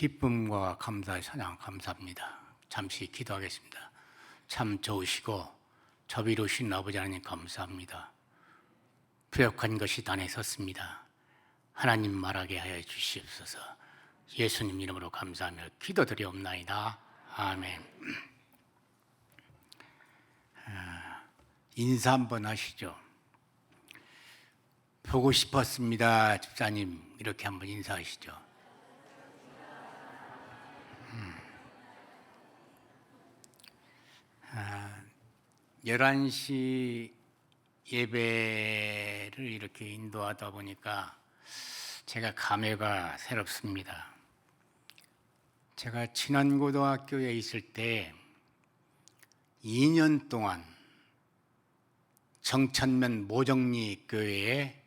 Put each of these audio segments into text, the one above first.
기쁨과 감사의 찬양 감사합니다. 잠시 기도하겠습니다. 참 좋으시고 자비로우신 아버지 하나님 감사합니다. 부족한 것이 단에 섰습니다. 하나님 말하게 하여 주시옵소서. 예수님 이름으로 감사하며 기도드리옵나이다. 아멘. 인사 한번 하시죠. 보고 싶었습니다. 집사님 이렇게 한번 인사하시죠. 11시 예배를 이렇게 인도하다 보니까 제가 감회가 새롭습니다. 제가 진안고등학교에 있을 때 2년 동안 정천면 모정리 교회에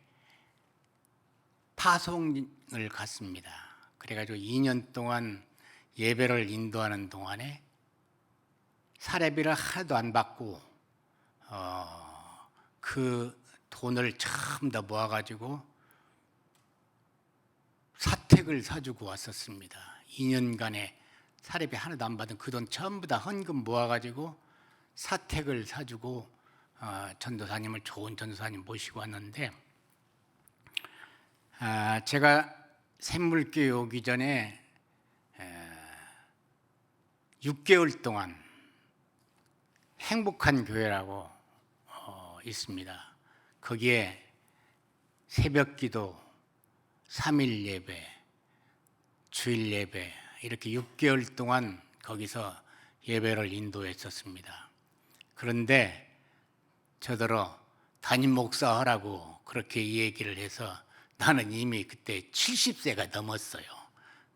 파송을 갔습니다. 그래가지고 2년 동안 예배를 인도하는 동안에 사례비를 하나도 안 받고 그 돈을 전부 다 모아가지고 사택을 사주고 왔었습니다. 2년간에 사례비 하나도 안 받은 그 돈 전부 다 헌금 모아가지고 사택을 사주고 전도사님을 좋은 전도사님 모시고 왔는데, 제가 샘물교회 오기 전에 6개월 동안 행복한 교회라고 있습니다. 거기에 새벽기도, 3일 예배, 주일 예배 이렇게 6개월 동안 거기서 예배를 인도했었습니다. 그런데 저더러 담임 목사 하라고 그렇게 얘기를 해서 나는 이미 그때 70세가 넘었어요.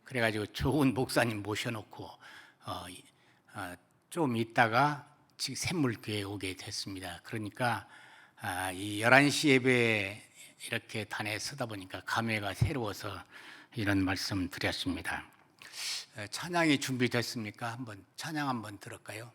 그래가지고 좋은 목사님 모셔놓고 좀 있다가 지금 샘물교회에 오게 됐습니다. 그러니까 이 11시 예배에 이렇게 단에 서다 보니까 감회가 새로워서 이런 말씀 드렸습니다. 찬양이 준비됐습니까? 한번 찬양 한번 들을까요?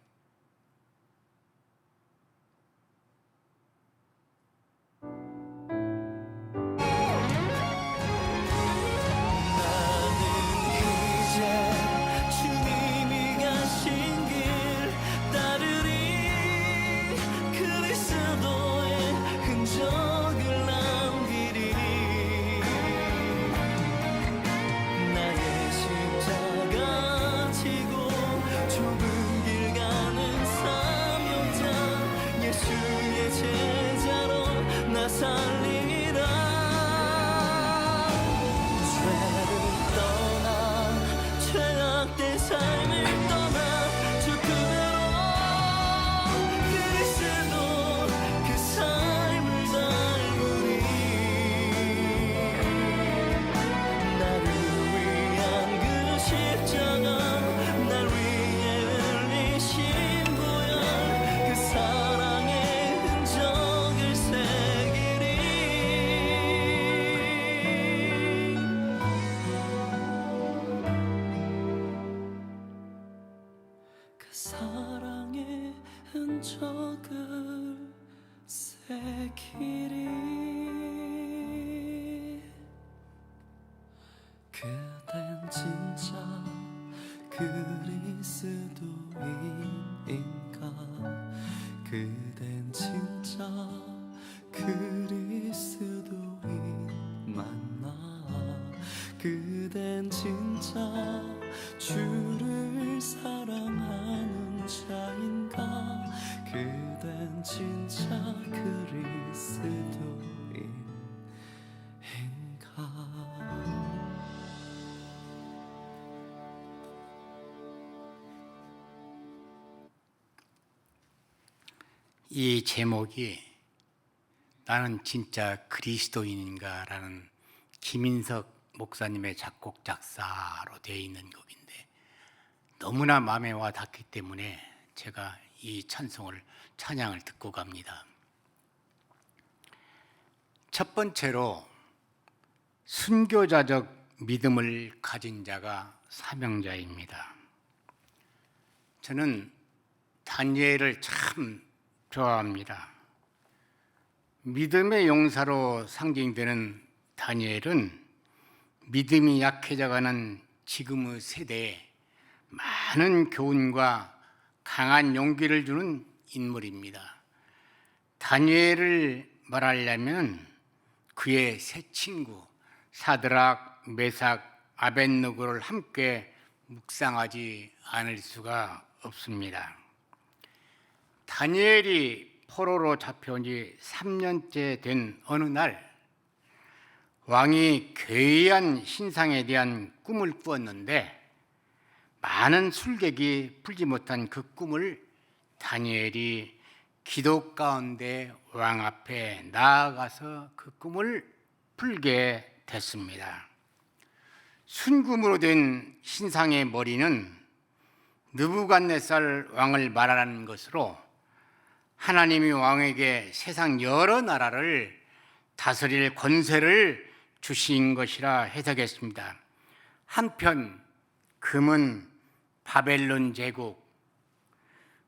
사랑의 흔적을 새기리. 그댄 진짜 그리스도인인가? 그댄 진짜 그리스도인 맞나? 그댄 진짜 주를 사랑하는 자인가? 그댄 진짜 그리스도인인가? 이 제목이 나는 진짜 그리스도인인가 라는 김인석 목사님의 작곡 작사로 되어 있는 곡인데 너무나 마음에 와 닿기 때문에 제가 이 찬양을 듣고 갑니다. 첫 번째로 순교자적 믿음을 가진 자가 사명자입니다. 저는 다니엘을 참 좋아합니다. 믿음의 용사로 상징되는 다니엘은 믿음이 약해져가는 지금의 세대에 많은 교훈과 강한 용기를 주는 인물입니다. 다니엘을 말하려면 그의 세 친구 사드락, 메삭, 아벳느고를 함께 묵상하지 않을 수가 없습니다. 다니엘이 포로로 잡혀온 지 3년째 된 어느 날 왕이 괴이한 신상에 대한 꿈을 꾸었는데 많은 술객이 풀지 못한 그 꿈을 다니엘이 기도 가운데 왕 앞에 나아가서 그 꿈을 풀게 됐습니다. 순금으로 된 신상의 머리는 느부갓네살 왕을 말하는 것으로 하나님이 왕에게 세상 여러 나라를 다스릴 권세를 주신 것이라 해석했습니다. 한편 금은 바벨론 제국,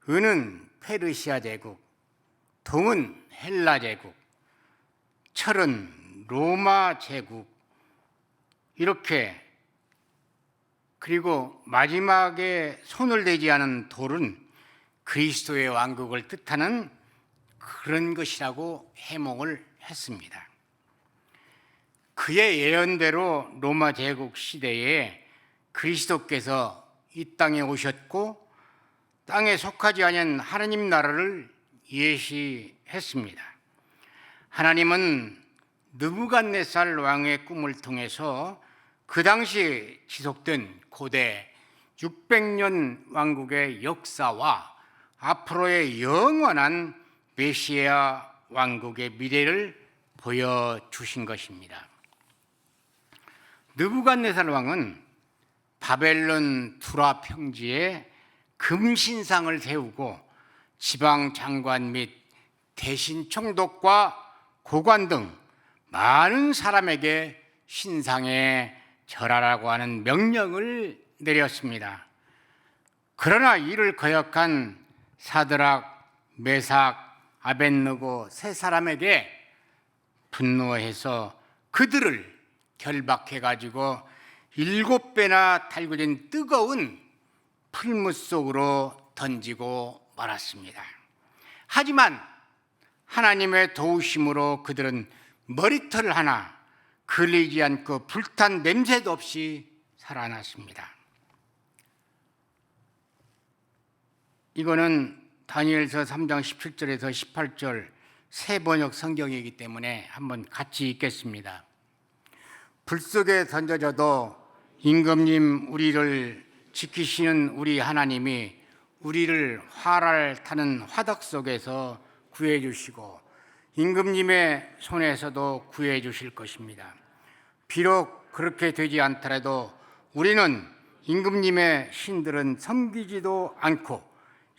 은은 페르시아 제국, 동은 헬라 제국, 철은 로마 제국, 이렇게, 그리고 마지막에 손을 대지 않은 돌은 그리스도의 왕국을 뜻하는 그런 것이라고 해몽을 했습니다. 그의 예언대로 로마 제국 시대에 그리스도께서 이 땅에 오셨고 땅에 속하지 않은 하나님 나라를 예시했습니다. 하나님은 느부갓네살 왕의 꿈을 통해서 그 당시 지속된 고대 600년 왕국의 역사와 앞으로의 영원한 메시아 왕국의 미래를 보여주신 것입니다. 느부갓네살 왕은 바벨론 투라 평지에 금신상을 세우고 지방 장관 및 대신 총독과 고관 등 많은 사람에게 신상에 절하라고 하는 명령을 내렸습니다. 그러나 이를 거역한 사드락, 메삭, 아벳느고 세 사람에게 분노해서 그들을 결박해가지고 7배나 달궈진 뜨거운 풀무 속으로 던지고 말았습니다. 하지만 하나님의 도우심으로 그들은 머리털 하나 걸리지 않고 불탄 냄새도 없이 살아났습니다. 이거는 다니엘서 3장 17절에서 18절 새 번역 성경이기 때문에 한번 같이 읽겠습니다. 불 속에 던져져도 임금님 우리를 지키시는 우리 하나님이 우리를 활알 타는 화덕 속에서 구해 주시고 임금님의 손에서도 구해 주실 것입니다. 비록 그렇게 되지 않더라도 우리는 임금님의 신들은 섬기지도 않고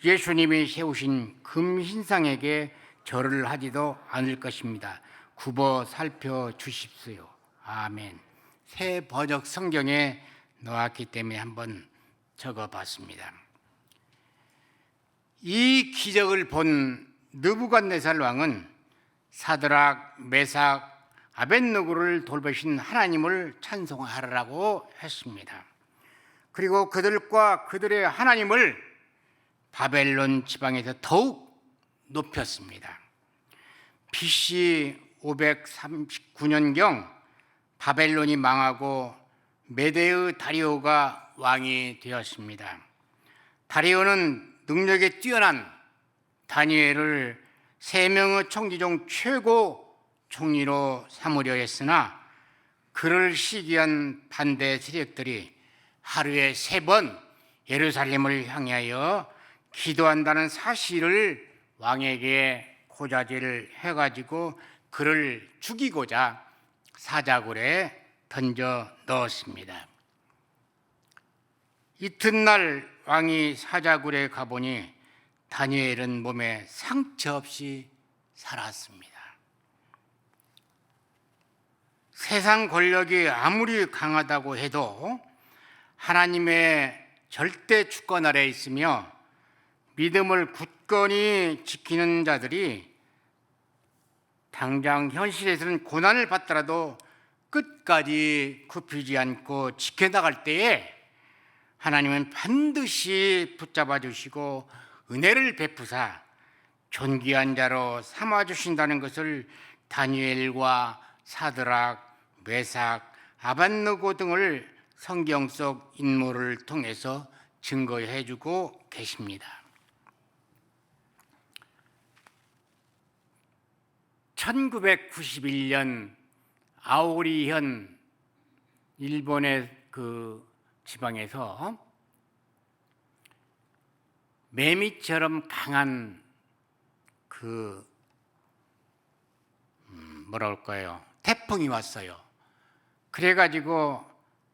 예수님이 세우신 금신상에게 절을 하지도 않을 것입니다. 굽어 살펴 주십시오. 아멘. 새 번역 성경에 나왔기 때문에 한번 적어봤습니다. 이 기적을 본 느부갓네살 왕은 사드락, 메삭, 아벳느고를 돌보신 하나님을 찬송하라고 했습니다. 그리고 그들과 그들의 하나님을 바벨론 지방에서 더욱 높였습니다. BC 539년경 바벨론이 망하고 메데의 다리오가 왕이 되었습니다. 다리오는 능력에 뛰어난 다니엘을 3명의 총리 중 최고 총리로 삼으려 했으나 그를 시기한 반대 세력들이 하루에 3번 예루살렘을 향하여 기도한다는 사실을 왕에게 고자질을 해가지고 그를 죽이고자 사자굴에 던져 넣었습니다. 이튿날 왕이 사자굴에 가보니 다니엘은 몸에 상처 없이 살았습니다. 세상 권력이 아무리 강하다고 해도 하나님의 절대 주권 아래 있으며 믿음을 굳건히 지키는 자들이 당장 현실에서는 고난을 받더라도 끝까지 굽히지 않고 지켜나갈 때에 하나님은 반드시 붙잡아 주시고 은혜를 베푸사 존귀한 자로 삼아 주신다는 것을 다니엘과 사드락, 메삭, 아벳느고 등을 성경 속 인물을 통해서 증거해 주고 계십니다. 1991년 아오리현 일본의 그 지방에서 매미처럼 강한 그 뭐라 할까요? 태풍이 왔어요. 그래가지고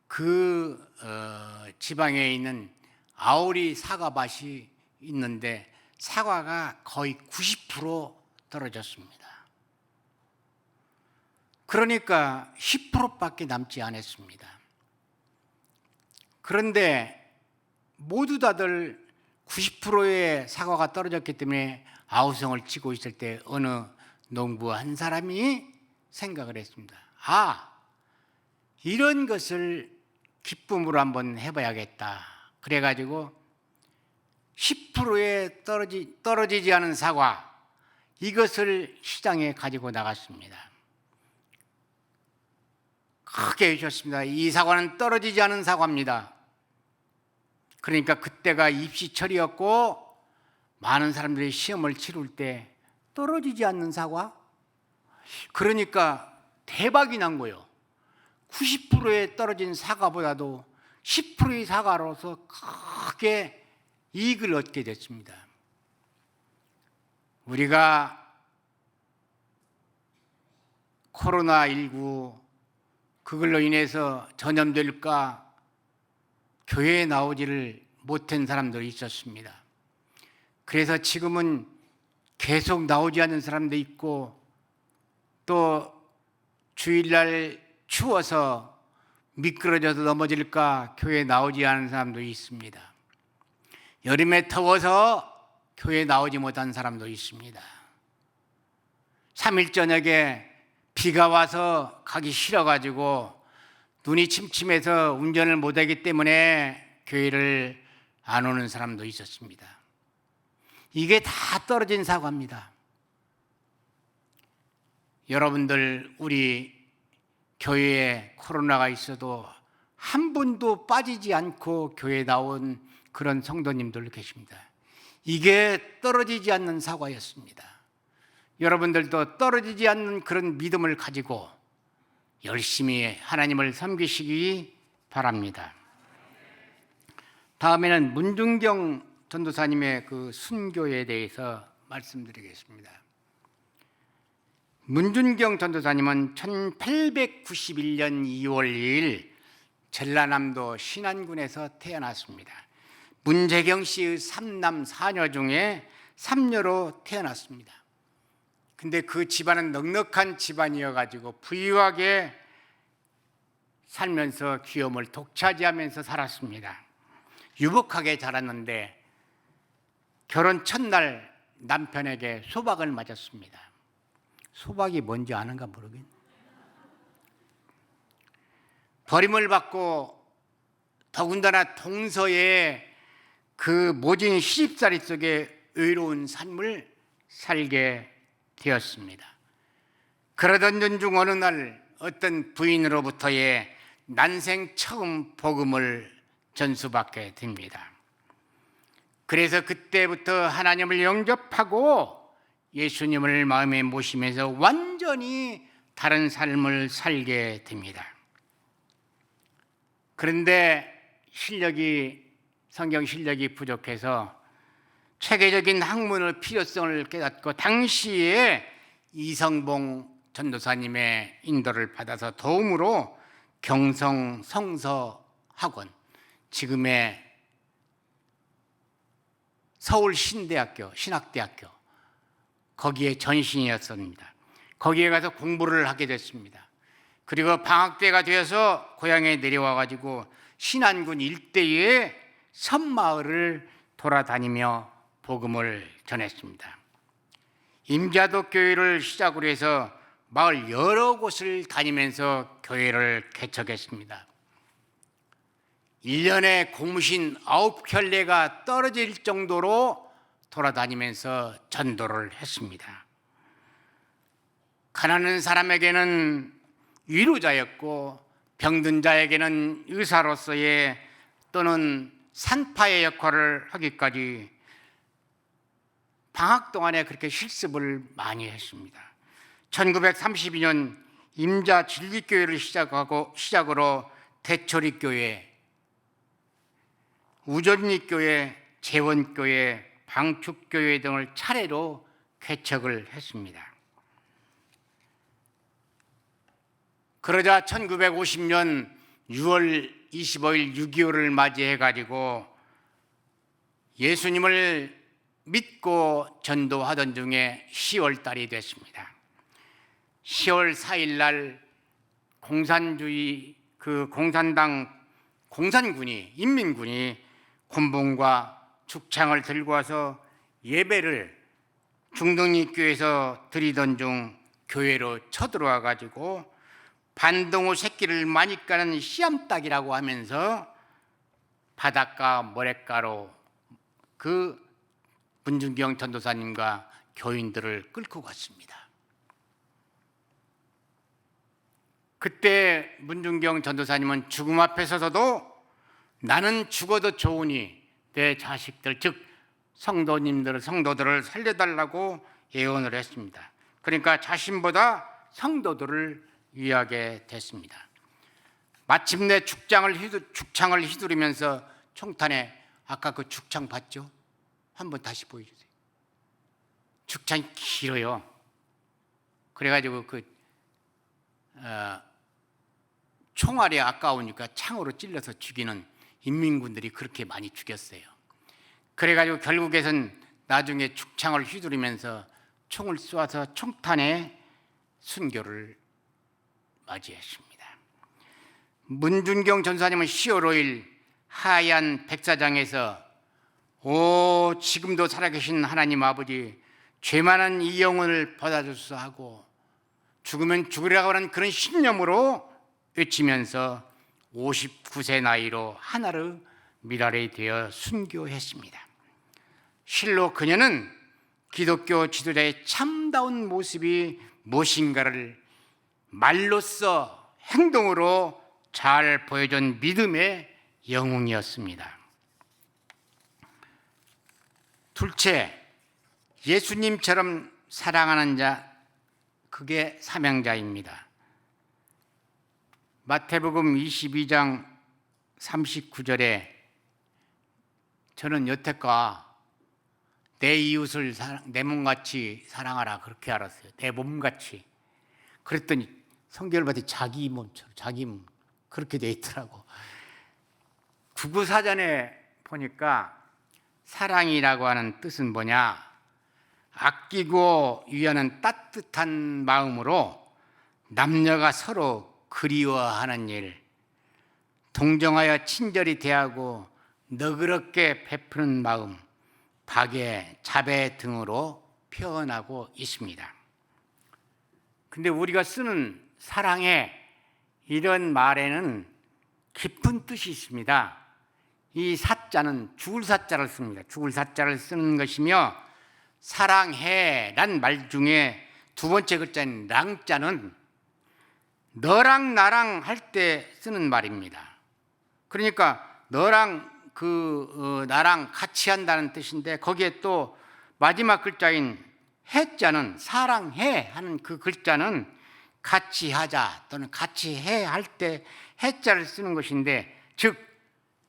그 지방에 있는 아오리 사과밭이 있는데 사과가 거의 90% 떨어졌습니다. 그러니까 10%밖에 남지 않았습니다. 그런데 모두 다들 90%의 사과가 떨어졌기 때문에 아우성을 치고 있을 때 어느 농부 한 사람이 생각을 했습니다. 이런 것을 기쁨으로 한번 해봐야겠다. 그래가지고 10%에 떨어지지 않은 사과, 이것을 시장에 가지고 나갔습니다. 크게 해주셨습니다. 이 사과는 떨어지지 않은 사과입니다. 그러니까 그때가 입시철이었고 많은 사람들이 시험을 치를 때 떨어지지 않는 사과? 그러니까 대박이 난 거예요. 90%에 떨어진 사과보다도 10%의 사과로서 크게 이익을 얻게 됐습니다. 우리가 코로나19 그걸로 인해서 전염될까 교회에 나오지를 못한 사람들이 있었습니다. 그래서 지금은 계속 나오지 않는 사람도 있고 또 주일날 추워서 미끄러져서 넘어질까 교회에 나오지 않은 사람도 있습니다. 여름에 더워서 교회에 나오지 못한 사람도 있습니다. 3일 저녁에 비가 와서 가기 싫어가지고 눈이 침침해서 운전을 못하기 때문에 교회를 안 오는 사람도 있었습니다. 이게 다 떨어진 사과입니다. 여러분들 우리 교회에 코로나가 있어도 한 분도 빠지지 않고 교회에 나온 그런 성도님들 계십니다. 이게 떨어지지 않는 사과였습니다. 여러분들도 떨어지지 않는 그런 믿음을 가지고 열심히 하나님을 섬기시기 바랍니다. 다음에는 문중경 전도사님의 그 순교에 대해서 말씀드리겠습니다. 문준경 전도사님은 1891년 2월 2일 전라남도 신안군에서 태어났습니다. 문재경 씨의 3남 4녀 중에 3녀로 태어났습니다. 근데 그 집안은 넉넉한 집안이어가지고 부유하게 살면서 귀염을 독차지하면서 살았습니다. 유복하게 자랐는데 결혼 첫날 남편에게 소박을 맞았습니다. 소박이 뭔지 아는가 모르겠네. 버림을 받고 더군다나 동서의 그 모진 시집살이 속에 의로운 삶을 살게 되었습니다. 그러던 중 어느 날 어떤 부인으로부터의 난생 처음 복음을 전수받게 됩니다. 그래서 그때부터 하나님을 영접하고 예수님을 마음에 모시면서 완전히 다른 삶을 살게 됩니다. 그런데 성경 실력이 부족해서 체계적인 학문의 필요성을 깨닫고 당시에 이성봉 전도사님의 인도를 받아서 도움으로 경성 성서학원, 지금의 서울신대학교, 신학대학교, 거기에 전신이었습니다. 거기에 가서 공부를 하게 됐습니다. 그리고 방학 때가 되어서 고향에 내려와 가지고 신안군 일대의 섬마을을 돌아다니며 복음을 전했습니다. 임자도 교회를 시작으로 해서 마을 여러 곳을 다니면서 교회를 개척했습니다. 1년에 고무신 9켤레가 떨어질 정도로 돌아다니면서 전도를 했습니다. 가난한 사람에게는 위로자였고 병든 자에게는 의사로서의 또는 산파의 역할을 하기까지 방학 동안에 그렇게 실습을 많이 했습니다. 1932년 임자 진리교회를 시작으로 대초리교회, 우전리교회, 재원교회, 방축교회 등을 차례로 개척을 했습니다. 그러자 1950년 6월 25일 6.25를 맞이해가지고 예수님을 믿고 전도하던 중에 10월 달이 됐습니다. 10월 4일 날 공산군이 인민군이 군봉과 죽창을 들고 와서 예배를 중등리교에서 드리던 중 교회로 쳐들어와 가지고 반동우 새끼를 많이 까는 씨암탉이라고 하면서 바닷가 모래가로 그 문준경 전도사님과 교인들을 끌고 갔습니다. 그때 문준경 전도사님은 죽음 앞에 서서도 나는 죽어도 좋으니 내 자식들 즉 성도들을 살려달라고 예언을 했습니다. 그러니까 자신보다 성도들을 위하게 됐습니다. 마침내 죽창을 휘두르면서 총탄에 아까 그 죽창 봤죠? 한번 다시 보여주세요. 죽창이 길어요. 그래가지고 총알이 아까우니까 창으로 찔러서 죽이는 인민군들이 그렇게 많이 죽였어요. 그래가지고 결국에는 나중에 죽창을 휘두르면서 총을 쏘아서 총탄에 순교를 맞이했습니다. 문준경 전사님은 10월 5일 하얀 백사장에서 지금도 살아계신 하나님 아버지, 죄 많은 이 영혼을 받아주소서 하고 죽으면 죽으라고 하는 그런 신념으로 외치면서 59세 나이로 하나르 미랄이 되어 순교했습니다. 실로 그녀는 기독교 지도자의 참다운 모습이 무엇인가를 말로써 행동으로 잘 보여준 믿음의 영웅이었습니다. 둘째, 예수님처럼 사랑하는 자, 그게 사명자입니다. 마태복음 22장 39절에 저는 여태껏 내 이웃을 내 몸같이 사랑하라 그렇게 알았어요. 내 몸같이. 그랬더니 성경을 봤더니 자기 몸처럼, 자기 몸 그렇게 돼 있더라고. 국어사전에 보니까 사랑이라고 하는 뜻은 뭐냐? 아끼고 위하는 따뜻한 마음으로 남녀가 서로 그리워하는 일, 동정하여 친절히 대하고 너그럽게 베푸는 마음, 박애, 자배 등으로 표현하고 있습니다. 근데 우리가 쓰는 사랑해 이런 말에는 깊은 뜻이 있습니다. 이 사자는 죽을 사자를 씁니다. 죽을 사자를 쓰는 것이며 사랑해란 말 중에 두 번째 글자인 랑자는 너랑 나랑 할 때 쓰는 말입니다. 그러니까 너랑 나랑 같이 한다는 뜻인데 거기에 또 마지막 글자인 해자는 사랑해 하는 그 글자는 같이 하자 또는 같이 해 할 때 해자를 쓰는 것인데 즉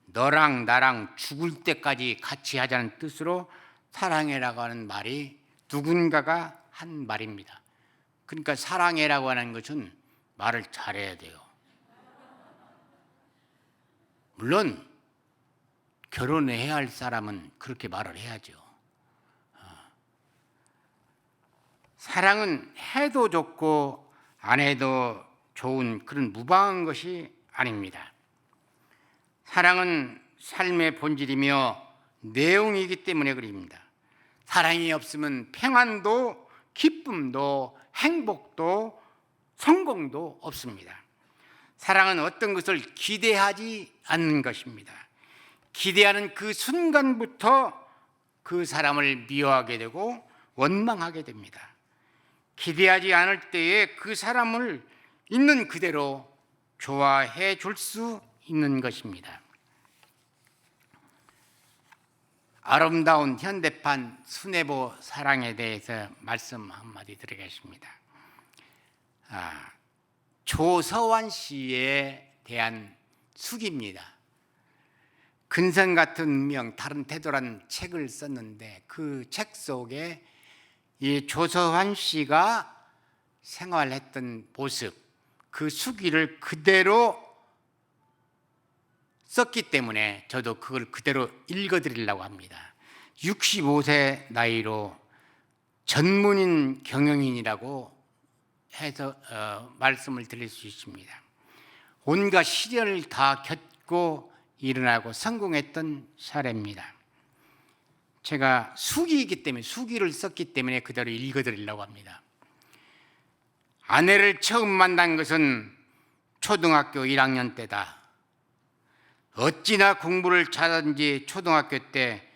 너랑 나랑 죽을 때까지 같이 하자는 뜻으로 사랑해라고 하는 말이 누군가가 한 말입니다. 그러니까 사랑해라고 하는 것은 말을 잘해야 돼요. 물론 결혼해야 할 사람은 그렇게 말을 해야죠. 사랑은 해도 좋고 안 해도 좋은 그런 무방한 것이 아닙니다. 사랑은 삶의 본질이며 내용이기 때문에 그립니다. 사랑이 없으면 평안도 기쁨도 행복도 성공도 없습니다. 사랑은 어떤 것을 기대하지 않는 것입니다. 기대하는 그 순간부터 그 사람을 미워하게 되고 원망하게 됩니다. 기대하지 않을 때에 그 사람을 있는 그대로 좋아해 줄 수 있는 것입니다. 아름다운 현대판 수뇌보 사랑에 대해서 말씀 한마디 드리겠습니다. 조서환 씨에 대한 숙입니다. 근성 같은 운명, 다른 태도란 책을 썼는데 그 책 속에 이 조서환 씨가 생활했던 모습, 그 수기를 그대로 썼기 때문에 저도 그걸 그대로 읽어드리려고 합니다. 65세 나이로 전문인 경영인이라고 해서 말씀을 드릴 수 있습니다. 온갖 시련을 다 겪고 일어나고 성공했던 사례입니다. 제가 수기이기 때문에 수기를 썼기 때문에 그대로 읽어드리려고 합니다. 아내를 처음 만난 것은 초등학교 1학년 때다. 어찌나 공부를 잘하는지 초등학교 때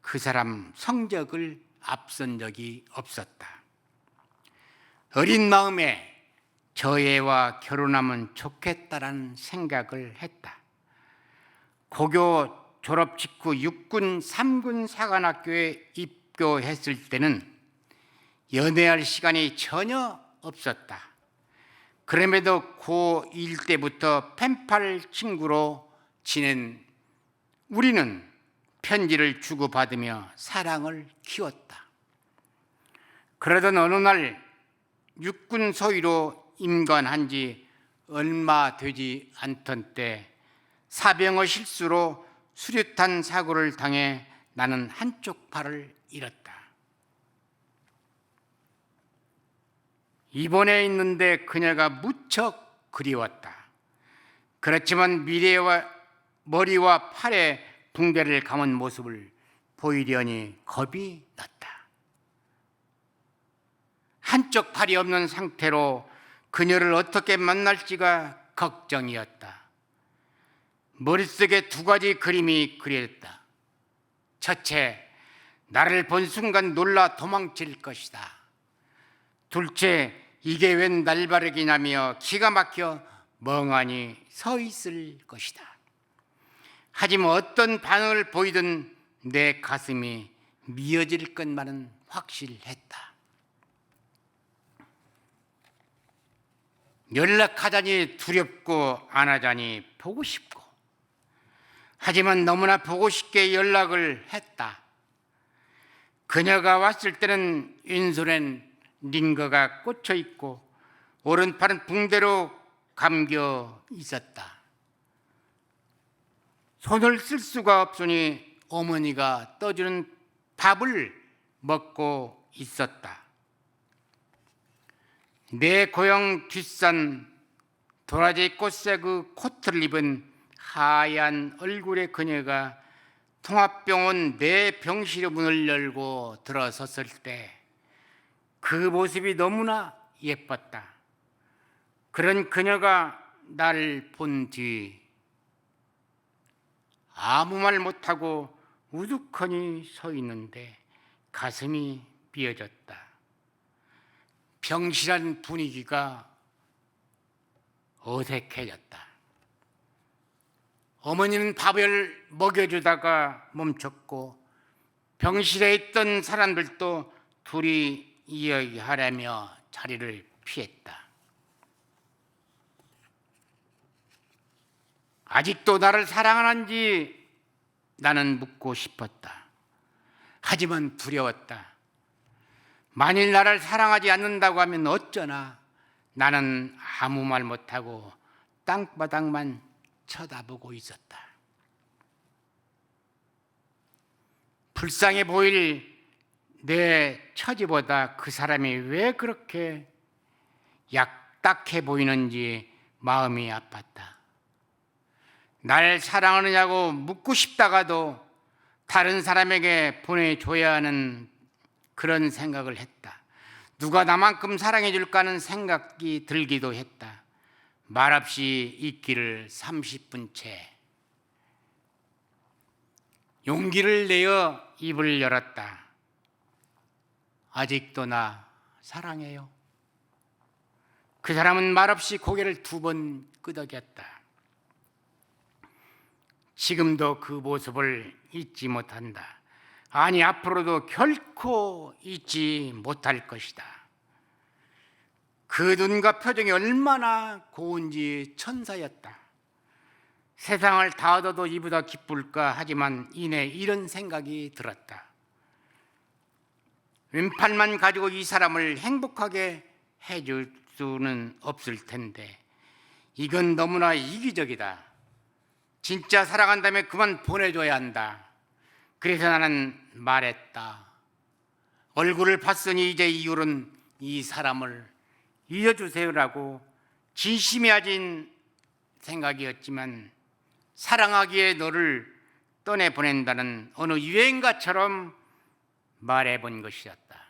그 사람 성적을 앞선 적이 없었다. 어린 마음에 저 애와 결혼하면 좋겠다라는 생각을 했다. 고교 졸업 직후 육군 3군 사관학교에 입교했을 때는 연애할 시간이 전혀 없었다. 그럼에도 고1 때부터 펜팔 친구로 지낸 우리는 편지를 주고받으며 사랑을 키웠다. 그러던 어느 날 육군 소위로 임관한 지 얼마 되지 않던 때 사병의 실수로 수류탄 사고를 당해 나는 한쪽 팔을 잃었다. 입원해 있는데 그녀가 무척 그리웠다. 그렇지만 머리와 팔에 붕대를 감은 모습을 보이려니 겁이 났다. 한쪽 팔이 없는 상태로 그녀를 어떻게 만날지가 걱정이었다. 머릿속에 2가지 그림이 그려졌다. 첫째, 나를 본 순간 놀라 도망칠 것이다. 둘째, 이게 웬 날바르기냐며 기가 막혀 멍하니 서 있을 것이다. 하지만 어떤 반응을 보이든 내 가슴이 미어질 것만은 확실했다. 연락하자니 두렵고 안 하자니 보고 싶고, 하지만 너무나 보고 싶게 연락을 했다. 그녀가 왔을 때는 왼손엔 링거가 꽂혀 있고 오른팔은 붕대로 감겨 있었다. 손을 쓸 수가 없으니 어머니가 떠주는 밥을 먹고 있었다. 내 고향 뒷산 도라지 꽃새 그 코트를 입은 하얀 얼굴의 그녀가 통합병원 내 병실의 문을 열고 들어섰을 때 그 모습이 너무나 예뻤다. 그런 그녀가 나를 본 뒤 아무 말 못하고 우두커니 서 있는데 가슴이 미어졌다. 병실한 분위기가 어색해졌다. 어머니는 밥을 먹여주다가 멈췄고 병실에 있던 사람들도 둘이 이야기하려며 자리를 피했다. 아직도 나를 사랑하는지 나는 묻고 싶었다. 하지만 두려웠다. 만일 나를 사랑하지 않는다고 하면 어쩌나. 나는 아무 말 못하고 땅바닥만 쳐다보고 있었다. 불쌍해 보일 내 처지보다 그 사람이 왜 그렇게 약딱해 보이는지 마음이 아팠다. 날 사랑하느냐고 묻고 싶다가도 다른 사람에게 보내줘야 하는 그런 생각을 했다. 누가 나만큼 사랑해 줄까 하는 생각이 들기도 했다. 말없이 있기를 30분 채 용기를 내어 입을 열었다. 아직도 나 사랑해요. 그 사람은 말없이 고개를 2번 끄덕였다. 지금도 그 모습을 잊지 못한다. 아니, 앞으로도 결코 잊지 못할 것이다. 그 눈과 표정이 얼마나 고운지 천사였다. 세상을 다 얻어도 이보다 기쁠까 하지만 이내 이런 생각이 들었다. 왼팔만 가지고 이 사람을 행복하게 해줄 수는 없을 텐데 이건 너무나 이기적이다. 진짜 사랑한다면 그만 보내줘야 한다. 그래서 나는 말했다. 얼굴을 봤으니 이제 이후로는 이 사람을 잊어주세요라고 진심이 아진 생각이었지만 사랑하기에 너를 떠내보낸다는 어느 유행가처럼 말해본 것이었다.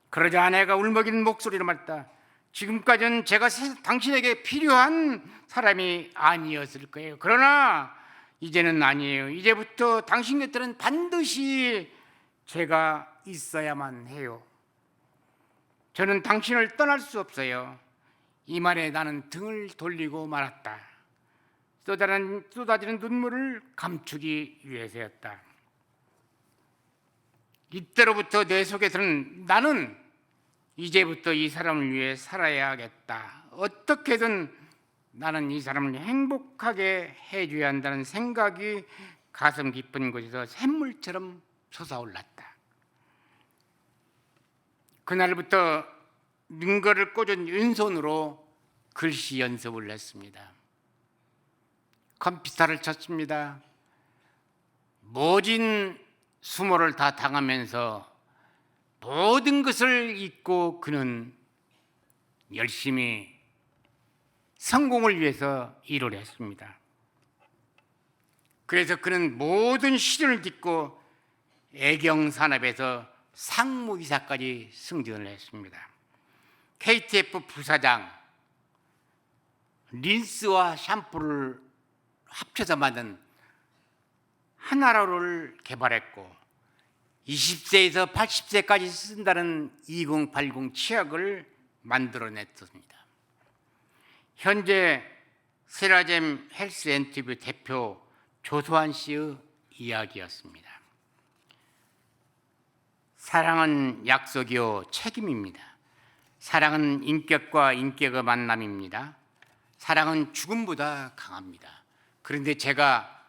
그러자 아내가 울먹이는 목소리로 말했다. 지금까지는 제가 당신에게 필요한 사람이 아니었을 거예요. 그러나 이제는 아니에요. 이제부터 당신 곁에는 반드시 제가 있어야만 해요. 저는 당신을 떠날 수 없어요. 이 말에 나는 등을 돌리고 말았다. 쏟아지는 눈물을 감추기 위해서였다. 이때로부터 내 속에서는 나는 이제부터 이 사람을 위해 살아야겠다. 어떻게든 나는 이 사람을 행복하게 해줘야 한다는 생각이 가슴 깊은 곳에서 샘물처럼 솟아올랐다. 그날부터 능거를 꽂은 왼손으로 글씨 연습을 했습니다. 컴퓨터를 쳤습니다. 모진 수모를 다 당하면서 모든 것을 잊고 그는 열심히 성공을 위해서 일을 했습니다. 그래서 그는 모든 시련을 딛고 애경산업에서 상무이사까지 승진을 했습니다. KTF 부사장, 린스와 샴푸를 합쳐서 만든 하나로를 개발했고 20세에서 80세까지 쓴다는 2080 치약을 만들어냈습니다. 현재 세라젬 헬스 엔티브 대표 조소한 씨의 이야기였습니다. 사랑은 약속이요 책임입니다. 사랑은 인격과 인격의 만남입니다. 사랑은 죽음보다 강합니다. 그런데 제가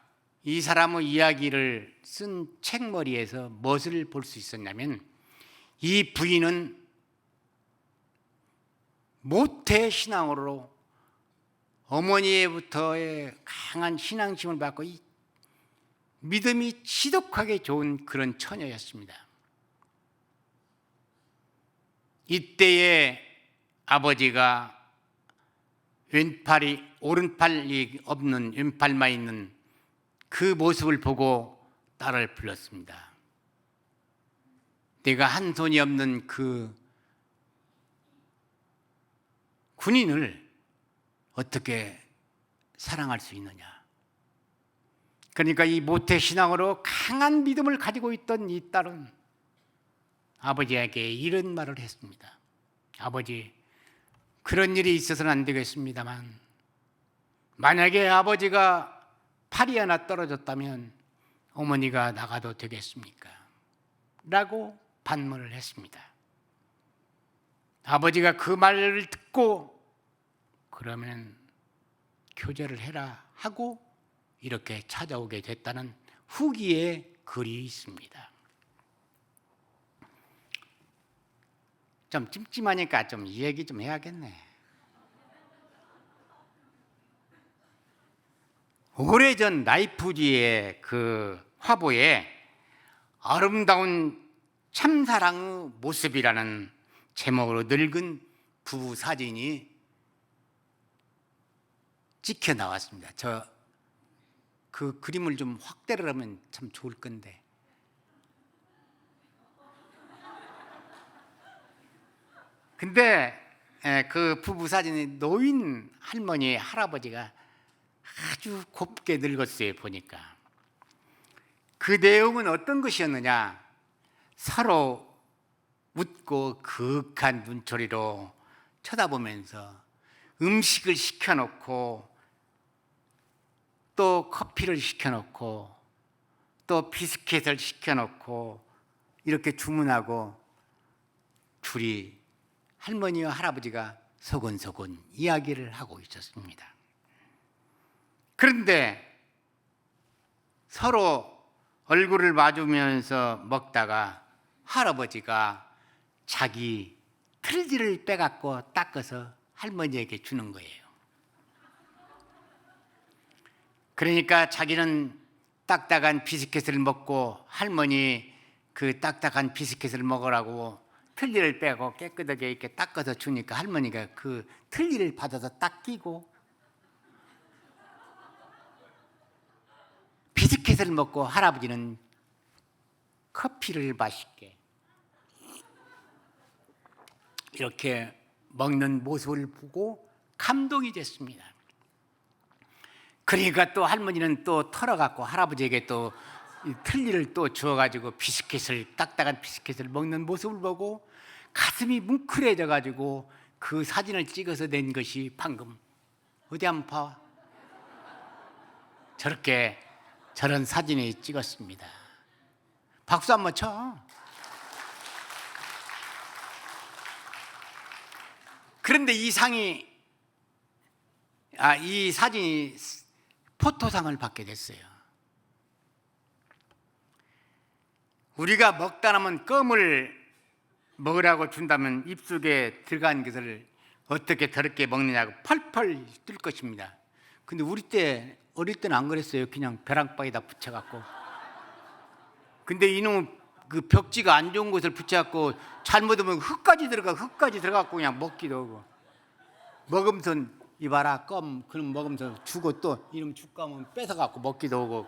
이 사람의 이야기를 쓴 책머리에서 무엇을 볼 수 있었냐면 이 부인은 모태 신앙으로 어머니로부터의 강한 신앙심을 받고 믿음이 지독하게 좋은 그런 처녀였습니다. 이때에 아버지가 오른팔이 없는 왼팔만 있는 그 모습을 보고 딸을 불렀습니다. 내가 한 손이 없는 그 군인을 어떻게 사랑할 수 있느냐. 그러니까 이 모태신앙으로 강한 믿음을 가지고 있던 이 딸은 아버지에게 이런 말을 했습니다. 아버지, 그런 일이 있어서는 안 되겠습니다만 만약에 아버지가 팔이 하나 떨어졌다면 어머니가 나가도 되겠습니까? 라고 반문을 했습니다. 아버지가 그 말을 듣고 그러면 교제를 해라 하고 이렇게 찾아오게 됐다는 후기의 글이 있습니다. 좀 찜찜하니까 좀 이 얘기 좀 해야겠네. 오래전 라이프지의 그 화보에 아름다운 참사랑의 모습이라는 제목으로 늙은 부부 사진이 찍혀 나왔습니다. 저 그 그림을 좀 확대를 하면 참 좋을 건데. 근데 그 부부 사진에 노인 할머니, 할아버지가 아주 곱게 늙었어요. 보니까 그 내용은 어떤 것이었느냐, 서로 웃고 그윽한 눈초리로 쳐다보면서 음식을 시켜놓고 또 커피를 시켜놓고 또 비스킷을 시켜놓고 이렇게 주문하고 둘이, 할머니와 할아버지가 소곤소곤 이야기를 하고 있었습니다. 그런데 서로 얼굴을 마주면서 먹다가 할아버지가 자기 틀니를 빼갖고 닦아서 할머니에게 주는 거예요. 그러니까 자기는 딱딱한 비스킷을 먹고 할머니 그 딱딱한 비스킷을 먹으라고 틀니를 빼고 깨끗하게 이렇게 닦아서 주니까 할머니가 그 틀니를 받아서 딱 끼고 비스킷을 먹고 할아버지는 커피를 맛있게 이렇게 먹는 모습을 보고 감동이 됐습니다. 그러니까 또 할머니는 또 털어갖고 할아버지에게 또 틀니를 또 주어가지고 비스킷을, 딱딱한 비스킷을 먹는 모습을 보고 가슴이 뭉클해져가지고 그 사진을 찍어서 낸 것이 방금 어디 한번 봐. 저런 사진을 찍었습니다. 박수 한번 쳐. 그런데 이 사진이 포토상을 받게 됐어요. 우리가 먹다 남은 껌을 먹으라고 준다면 입속에 들어간 것을 어떻게 더럽게 먹느냐고 펄펄 뜰 것입니다. 근데 우리 때 어릴 때는 안 그랬어요. 그냥 벼랑바에다 붙여갖고. 근데 이놈 그 벽지가 안 좋은 것을 붙여갖고 잘못하면 흙까지 들어가갖고 그냥 먹기도 하고. 먹으면서 이봐라 껌, 그럼 먹으면서 주고 또 이놈 죽가면 뺏어갖고 먹기도 하고.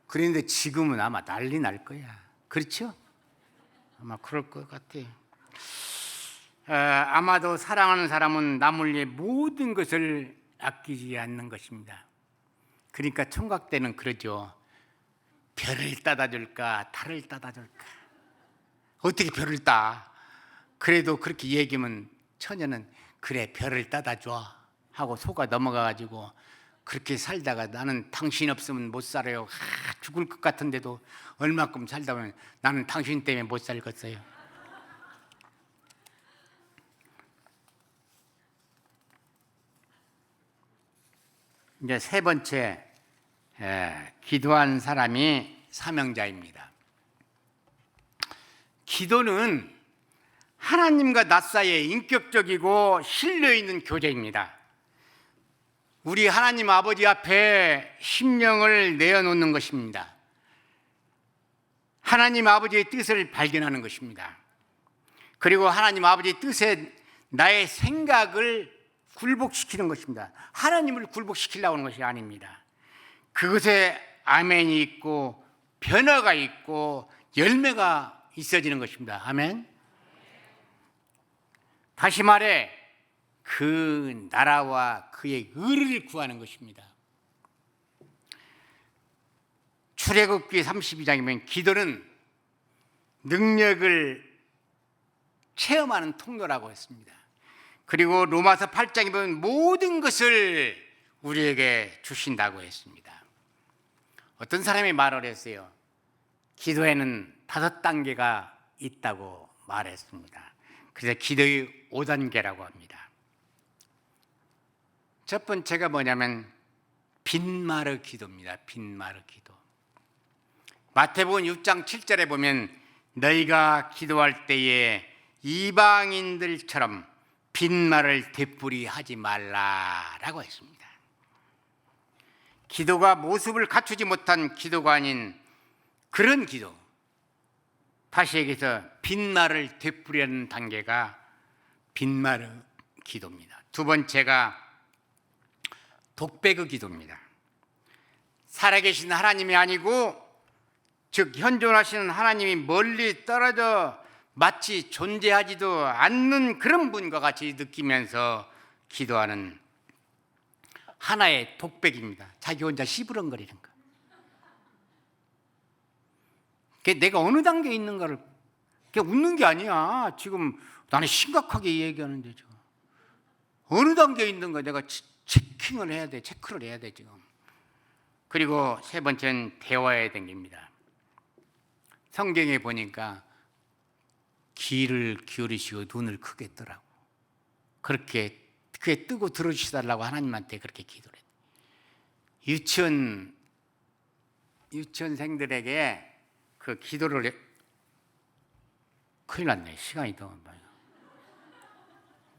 그런데 지금은 아마 난리 날 거야. 그렇죠? 아마 그럴 것 같아요. 아마도 사랑하는 사람은 남을 위해 모든 것을 아끼지 않는 것입니다. 그러니까 총각 때는 그러죠. 별을 따다 줄까, 달을 따다 줄까. 어떻게 별을 따? 그래도 그렇게 얘기하면 처녀는 그래 별을 따다 줘 하고 속아 넘어가가지고 그렇게 살다가 나는 당신 없으면 못 살아요. 죽을 것 같은데도 얼마큼 살다 보면 나는 당신 때문에 못 살겠어요. 이제 세 번째, 기도한 사람이 사명자입니다. 기도는 하나님과 나 사이의 인격적이고 신뢰 있는 교제입니다. 우리 하나님 아버지 앞에 심령을 내어놓는 것입니다. 하나님 아버지의 뜻을 발견하는 것입니다. 그리고 하나님 아버지의 뜻에 나의 생각을 굴복시키는 것입니다. 하나님을 굴복시키려고 하는 것이 아닙니다. 그것에 아멘이 있고 변화가 있고 열매가 있어지는 것입니다. 아멘. 다시 말해 그 나라와 그의 의를 구하는 것입니다. 출애굽기 32장이면 기도는 능력을 체험하는 통로라고 했습니다. 그리고 로마서 8장에 보면 모든 것을 우리에게 주신다고 했습니다. 어떤 사람이 말을 했어요. 기도에는 5단계가 있다고 말했습니다. 그래서 기도의 5단계라고 합니다. 첫 번째가 뭐냐면 빈마르 기도입니다. 빈마르 기도. 마태복음 6장 7절에 보면 너희가 기도할 때에 이방인들처럼 빈말을 되풀이하지 말라라고 했습니다. 기도가 모습을 갖추지 못한 기도가 아닌 그런 기도, 다시 얘기해서 빈말을 되풀이하는 단계가 빈마르 기도입니다. 두 번째가 독배그 기도입니다. 살아계신 하나님이 아니고 즉 현존하시는 하나님이 멀리 떨어져 마치 존재하지도 않는 그런 분과 같이 느끼면서 기도하는 하나의 독백입니다. 자기 혼자 시부렁거리는 거. 내가 어느 단계에 있는 거를 웃는 게 아니야. 지금 나는 심각하게 얘기하는데 지금 어느 단계에 있는 거 내가 체킹을 해야 돼. 체크를 해야 돼 지금. 그리고 세 번째는 대화의 단계입니다. 성경에 보니까 귀를 기울이시고 눈을 크게 뜨라고 그렇게 크게 뜨고 들어주시달라고 하나님한테 그렇게 기도를 했어요. 유치원생들에게 그 기도를 큰일 났네. 시간이 더 많이.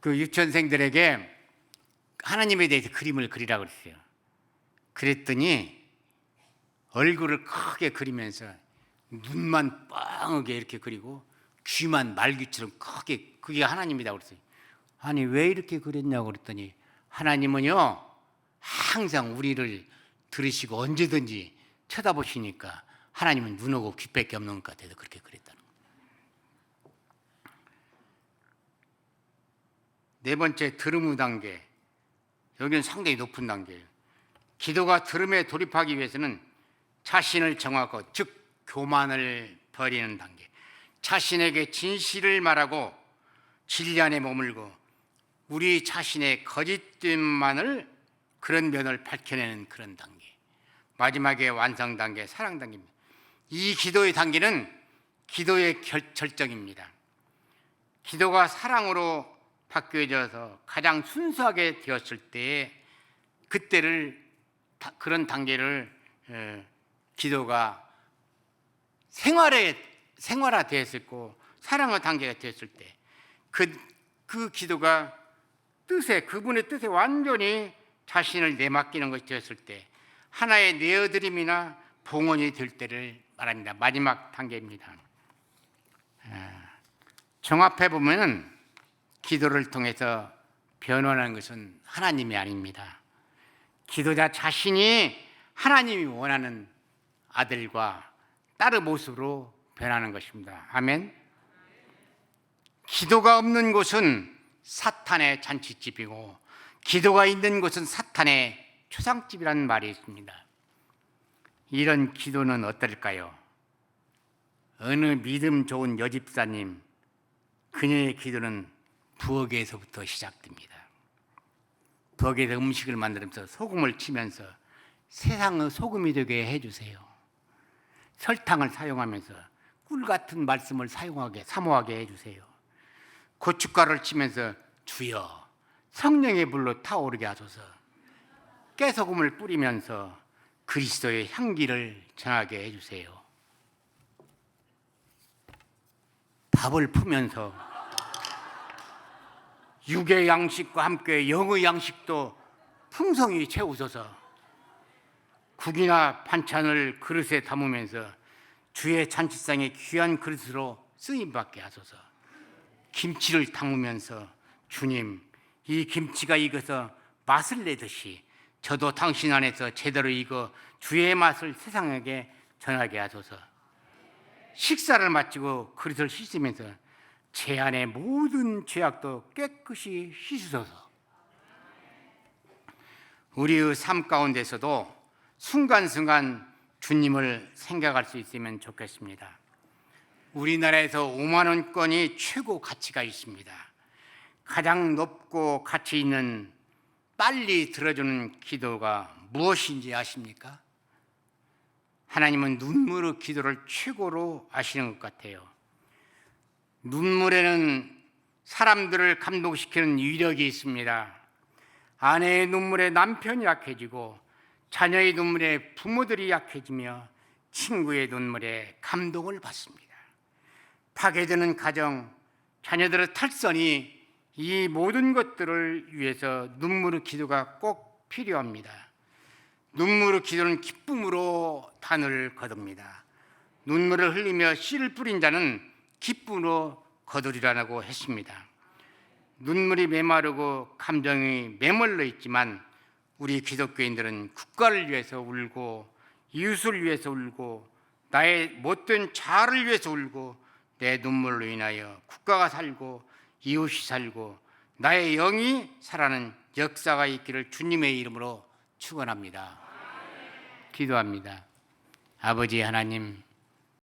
그 유치원생들에게 하나님에 대해서 그림을 그리라고 그랬어요. 그랬더니 얼굴을 크게 그리면서 눈만 빵하게 이렇게 그리고 귀만 말귀처럼 크게, 그게 하나님이라고 그랬어요. 아니 왜 이렇게 그랬냐고 그랬더니 하나님은요 항상 우리를 들으시고 언제든지 쳐다보시니까 하나님은 눈하고 귀밖에 없는 것 같아서 그렇게 그랬다는 거예요. 네 번째, 들음 단계. 여기는 상당히 높은 단계예요. 기도가 들음에 돌입하기 위해서는 자신을 정하고, 즉 교만을 버리는 단계, 자신에게 진실을 말하고 진리 안에 머물고 우리 자신의 거짓됨만을 그런 면을 밝혀내는 그런 단계, 마지막에 완성 단계, 사랑 단계입니다. 이 기도의 단계는 기도의 절정입니다. 기도가 사랑으로 바뀌어져서 가장 순수하게 되었을 때 그때를 그런 단계를 기도가 생활화되었고 사랑의 단계가 되었을 때 그 기도가 그분의 뜻에 완전히 자신을 내맡기는 것이 되었을 때 하나의 내어드림이나 봉헌이 될 때를 말합니다. 마지막 단계입니다. 종합해 보면은 기도를 통해서 변화하는 것은 하나님이 아닙니다. 기도자 자신이 하나님이 원하는 아들과 딸의 모습으로 변하는 것입니다. 아멘. 기도가 없는 곳은 사탄의 잔치집이고 기도가 있는 곳은 사탄의 초상집이라는 말이 있습니다. 이런 기도는 어떨까요? 어느 믿음 좋은 여집사님, 그녀의 기도는 부엌에서부터 시작됩니다. 부엌에서 음식을 만들면서 소금을 치면서 세상의 소금이 되게 해주세요. 설탕을 사용하면서 꿀 같은 말씀을 사모하게 해주세요. 고춧가루를 치면서 주여 성령의 불로 타오르게 하소서. 깨소금을 뿌리면서 그리스도의 향기를 전하게 해주세요. 밥을 푸면서 육의 양식과 함께 영의 양식도 풍성히 채우소서. 국이나 반찬을 그릇에 담으면서 주의 잔치상에 귀한 그릇으로 쓰임받게 하소서. 김치를 담으면서 주님, 이 김치가 익어서 맛을 내듯이 저도 당신 안에서 제대로 익어 주의 맛을 세상에게 전하게 하소서. 식사를 마치고 그릇을 씻으면서 제 안의 모든 죄악도 깨끗이 씻으소서. 우리의 삶 가운데서도 순간순간 주님을 생각할 수 있으면 좋겠습니다. 우리나라에서 5만 원권이 최고 가치가 있습니다. 가장 높고 가치 있는 빨리 들어주는 기도가 무엇인지 아십니까? 하나님은 눈물의 기도를 최고로 아시는 것 같아요. 눈물에는 사람들을 감동시키는 위력이 있습니다. 아내의 눈물에 남편이 약해지고 자녀의 눈물에 부모들이 약해지며 친구의 눈물에 감동을 받습니다. 파괴되는 가정, 자녀들의 탈선이 이 모든 것들을 위해서 눈물의 기도가 꼭 필요합니다. 눈물의 기도는 기쁨으로 단을 거둡니다. 눈물을 흘리며 씨를 뿌린 자는 기쁨으로 거두리라고 했습니다. 눈물이 메마르고 감정이 메멀러 있지만 우리 기독교인들은 국가를 위해서 울고 이웃을 위해서 울고 나의 못된 자아를 위해서 울고 내 눈물로 인하여 국가가 살고 이웃이 살고 나의 영이 살아나는 역사가 있기를 주님의 이름으로 축원합니다. 기도합니다. 아버지 하나님,